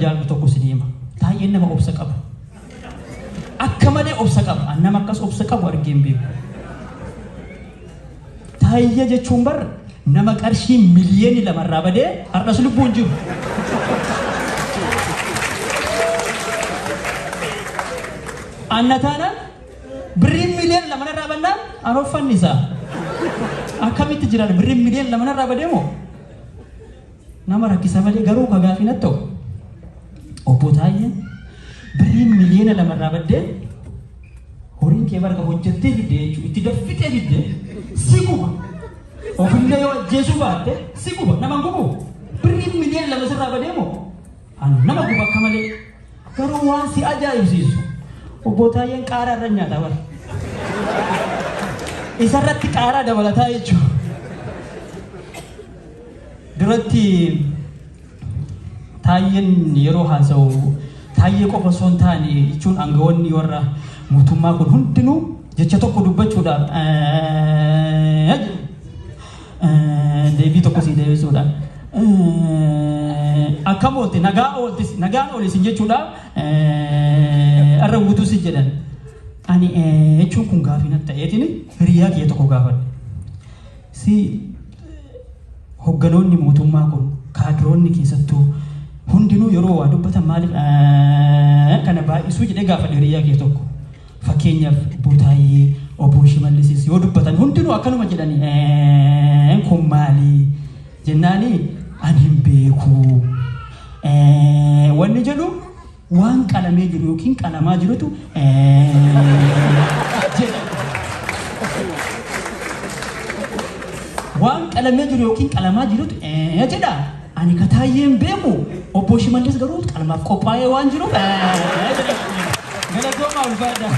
jaalatu tokko si deema. Taayeen nama obsa qabu. Akka malee obsa qabu. Nama akkas obsa qabu argeen beeku. Taayee jechuun bar nama qarshii miliyoona 2 irraa badee har'as lubbuun jiru. Annataana birriin miliyoona 2 irraa bannaan aroofanni isaa. Akkamitti jiran birriin miliyoona 2 irraa badee moo? Nama rakkisa malee garuu ka gaafii natti ta'u. Obbo Taayeen birriin miliyoona 2 irraa baddee horiin kee barga hojjettee fidde jechuudha. Itti daffitee fidde si guba. Ofillee yoo ajjeesuu baatte si guba. Nama gubu birriin miliyoona 2 irraa badee moo? Nama guba akka malee. Garuu waan si ajaa'ibsiisu. Obbo Taayeen qaaraa irra nyaata bara. Isarratti qaaraa dabalataa jechuudha. Duratti Taayeen yeroo haasa'u Taayee qofa osoo hin taane jechuun aangawoonni warra mootummaa kun hundinuu jecha tokko dubbachuudhaaf deebii tokko si deebisuudhaan akkam oolte nagaan oolis jechuudhaaf irra guutuu si jedhan. Ani jechuun kun gaafii natti ta'eetiin hiriyaa kiyya tokko gaafadhe. Si hogganoonni mootummaa kun kaadiroonni keessattuu hundinuu yeroo waa dubbatan maaliif kana baay'isuu jedhee gaafadhe hiriyaa kiyya tokko. Fakkeenyaaf Obbo Taayee, Obbo Shimallis yoo dubbatan hundinuu akkanuma jedhanii kun maali jennaani ani hin beeku. Wanni jedhu waan qalamee jiru yookiin qalamaa jirutu waan qalamee jiru yookiin qalamaa jirutu jedha. Ani ka Taayeen beeku Obbo Shimallis garuu qalamaaf qophaa'ee waan jiruuf galatoomaa ulfaadha.